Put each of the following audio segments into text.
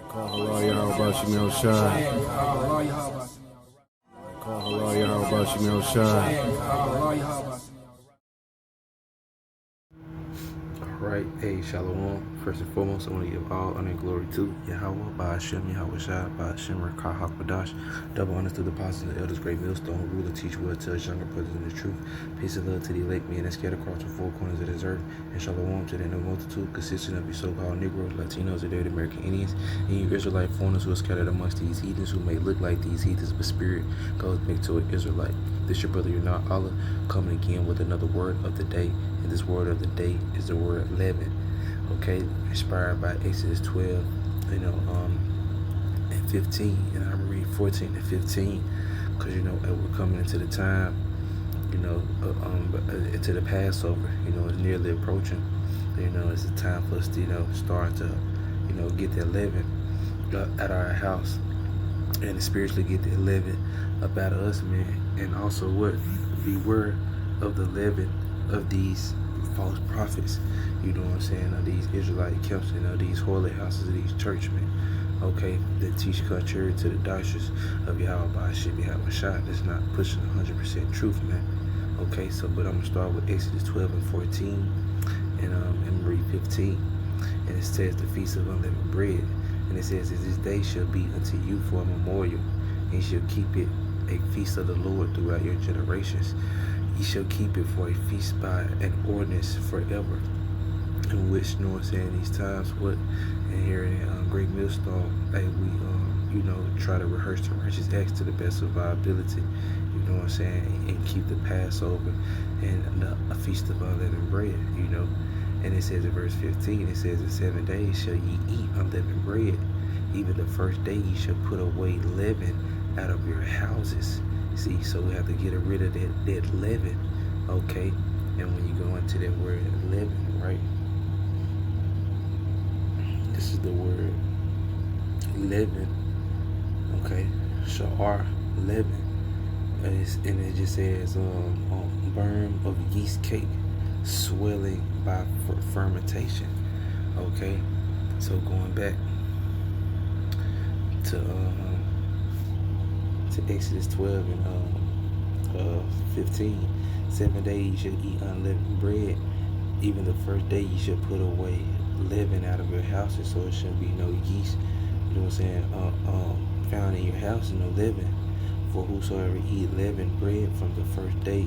Call Allah Yahweh Shemel Shai. Call Allah Yahweh Shemel Shai. Alright, hey, Shalom. First and foremost, I want to give all honor and glory to Yahweh, Ba'ashem, Yahweh Shai, Ba'ashem, Rakah, HaKadosh. Double honors to the apostles and the elders, great millstone, ruler, teacher, well, tell younger brothers in the truth. Peace and love to the elect men that scattered across the four corners of this earth. And Shalom to the no multitude, consisting of you so-called Negroes, Latinos, and Native American Indians, and you Israelite foreigners who are scattered amongst these heathens who may look like these heathens, but spirit goes back to an Israelite. This your brother, you're not Allah, coming again with another word of the day. And this word of the day is the word leaven. Okay, inspired by Exodus 12, and 15. And I'm gonna read 14 and 15, because we're coming into the time, into the Passover. It's nearly approaching. It's a time for us to start to get that leaven at our house, and spiritually get that leaven about us, man. And also beware of the leaven of these false prophets, of these Israelite camps, these holy houses, of these churchmen, okay, that teach contrary to the doctrines of Yahweh Ba'ashem, Yahweh Shai. That's not pushing 100% truth, man. Okay, but I'm gonna start with Exodus 12 and 14, and read 15, and it says the feast of unleavened bread, and it says that this day shall be unto you for a memorial, and you shall keep it a feast of the Lord throughout your generations. Ye shall keep it for a feast by an ordinance forever. In which, these times, and here in Great Millstone, we, try to rehearse the righteous acts to the best of our ability, and keep the Passover and a feast of unleavened bread, And it says in verse 15, it says, in 7 days shall ye eat unleavened bread. Even the first day ye shall put away leaven out of your houses. See, so we have to get rid of that leaven, okay? And when you go into that word leaven, right? This is the word leaven, okay? Sha'ar, leaven. And it just says, burn of yeast cake, swelling by fermentation, okay? So going back to Exodus 12 and 15. 7 days you shall eat unleavened bread. Even the first day you shall put away leaven out of your houses, so it shall be no yeast, found in your house, no leaven. For whosoever eat leavened bread from the first day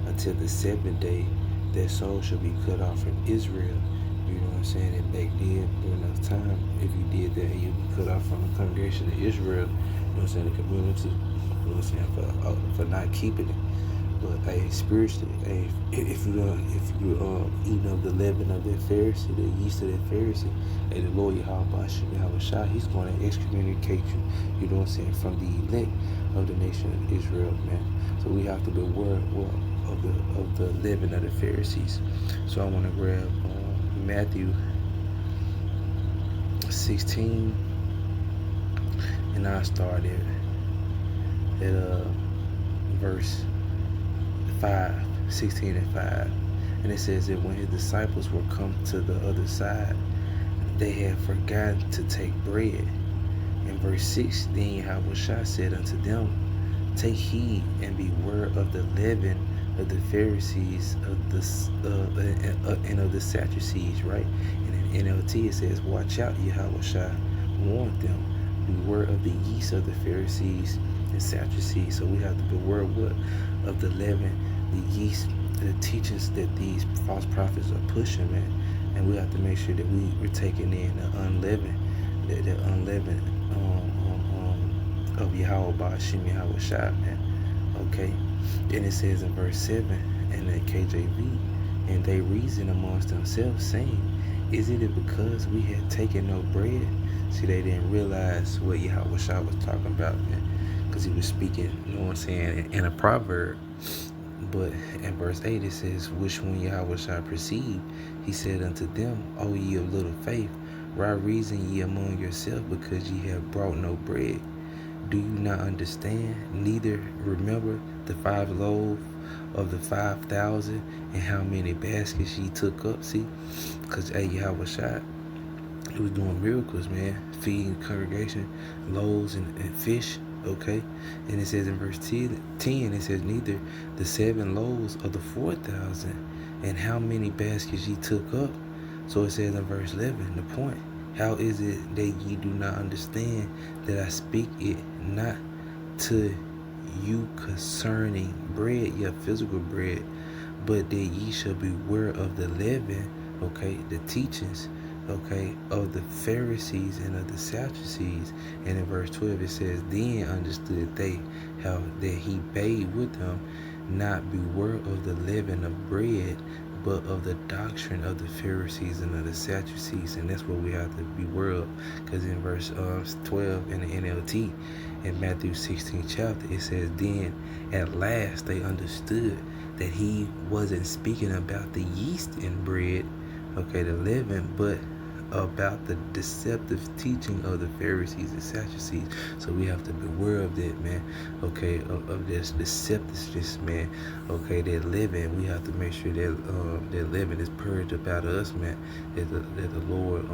until the 7th day, their soul shall be cut off from Israel. And back then, during those time, if you did that, you'd be cut off from the congregation of Israel, the community, for not keeping it. But spiritually, if you eating of the leaven of that Pharisee, the yeast of that Pharisee, the Lord Yahweh Shai, He's going to excommunicate you, from the elect of the nation of Israel, man. So we have to beware of the leaven of the Pharisees. So I want to grab Matthew 16, and I started at verse 5, 16 and 5. And it says that when his disciples were come to the other side, they had forgotten to take bread. In verse 6, then Yahweh said unto them, take heed and beware of the leaven of the Pharisees and of the Sadducees, right? And in NLT it says, watch out, Yahweh warned them, beware of the yeast of the Pharisees and Sadducees. So we have to beware of the leaven, the yeast, the teachings that these false prophets are pushing, man. And we have to make sure that we're taking in the unleavened, the unleavened of Yahweh Ba'ashem, Yahweh Shai, man. Okay. Then it says in verse 7 in the KJV, and they reasoned amongst themselves, saying, is it because we had taken no bread? See, they didn't realize what Yahweh Shai was talking about, man, because he was speaking, in a proverb. But in verse 8 it says, which when Yahweh Shai perceived, he said unto them, O ye of little faith, why reason ye among yourselves, because ye have brought no bread? Do you not understand, neither remember the 5 loaves of the 5,000 and how many baskets ye took up? See, because Yahweh Shai, He was doing miracles, man, feeding the congregation loaves and fish, okay? And it says in verse 10, it says, neither the 7 loaves of the 4,000 and how many baskets ye took up. So it says in verse 11, the point, how is it that ye do not understand that I speak it not to you concerning bread, your physical bread, but that ye shall beware of the leaven, okay, the teachings, okay, of the Pharisees and of the Sadducees. And in verse 12 it says, then understood they how that he bade with them not beware of the leaven of bread, but of the doctrine of the Pharisees and of the Sadducees. And that's what we have to beware of, because in verse 12 in the NLT, in Matthew 16 chapter, it says, then at last they understood that he wasn't speaking about the yeast in bread, okay, the leaven, but about the deceptive teaching of the Pharisees and Sadducees. So we have to beware of that, man, okay, of this deceptiveness, man, okay, that leaven. We have to make sure that that leaven is purged about us, man, that the Lord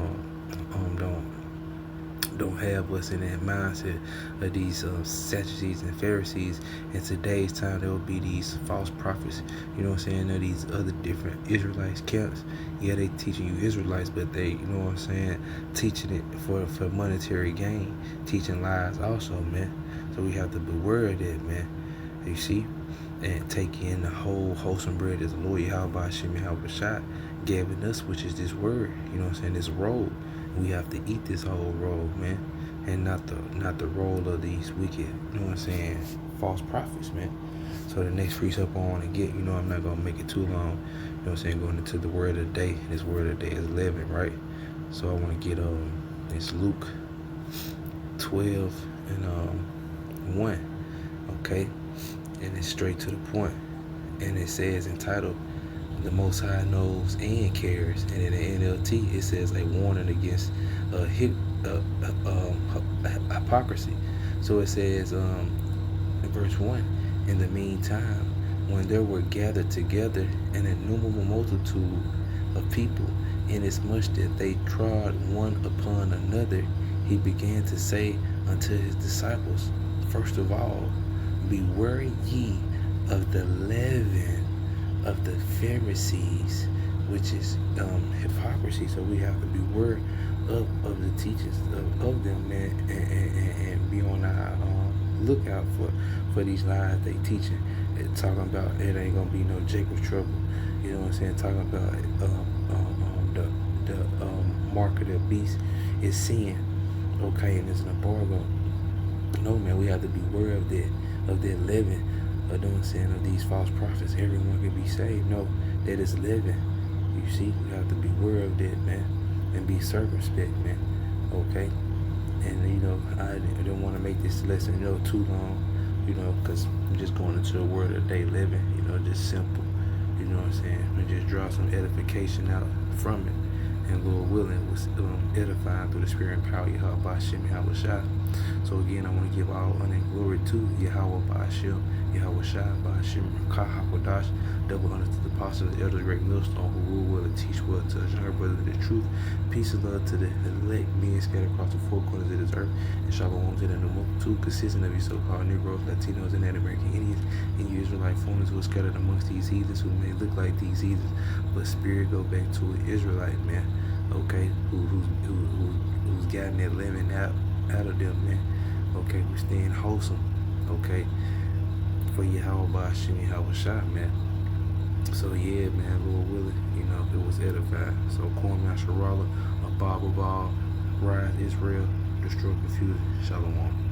don't have us in that mindset of these Sadducees and Pharisees. In today's time, there will be these false prophets, you know what I'm saying, of these other different Israelites camps. Yeah, they teaching you Israelites, but they, you know what I'm saying, teaching it for monetary gain, teaching lies also, man. So we have to beware of that, man, you see, and take in the whole wholesome bread as the Lord Yahweh Shai gave us, which is this word, you know what I'm saying, this roll. We have to eat this whole roll, man, and not the roll of these wicked, you know what I'm saying, false prophets, man. So the next precept I want to get, you know, I'm not gonna make it too long, you know what I'm saying, going into the word of the day. This word of the day is Leaven, right? So I want to get it's Luke 12 and 1, okay, and it's straight to the point, and it says entitled, the Most High knows and cares. And in the NLT, it says a warning against hypocrisy. So it says in verse 1, in the meantime, when there were gathered together an innumerable multitude of people, inasmuch that they trod one upon another, he began to say unto his disciples, first of all, beware ye of the leaven of the Pharisees, which is hypocrisy. So we have to beware of the teachings of them, man, and be on our lookout for these lies they teaching. Talking about it ain't gonna be no Jacob's trouble, you know what I'm saying? Talking about the mark of the beast is sin, okay, and it's an embargo. No, man, we have to beware of that leaven, you know what I'm saying, of these false prophets. Everyone can be saved. No, that is leaven. You see, we have to beware of that, man, and be circumspect, man, okay? And, you know, I don't want to make this lesson, you know, too long, you know, because I'm just going into the word of the day, living, you know, just simple, you know what I'm saying, and just draw some edification out from it. And Lord willing, was edifying through the spirit and power of Yahweh Shai. So again, I want to give all honor and glory to Yahweh Ba'ashim, Yahweh Shai, Ba'ashim, Kahakodash, double honor to the apostles, the elders, great millstone, who rule well and teach well to us, younger brother of the truth. Peace and love to the elect being scattered across the four corners of this earth, and shalom to the multitude consisting of you so-called Negroes, Latinos, and Native American Indians, and you Israelite foreigners who are scattered amongst these heathens, who may look like these heathens, but spirit go back to an Israelite, man, okay, who's gotten that living out of them, man, okay, who's staying wholesome, okay, for Yahweh Ba'ashim, Yahweh Shai, man. So yeah, man, Lord willing, you know, it was edified. So Cornman Sharala, a Bible Ball, Rise Israel, Destroy Confusion, Shalom.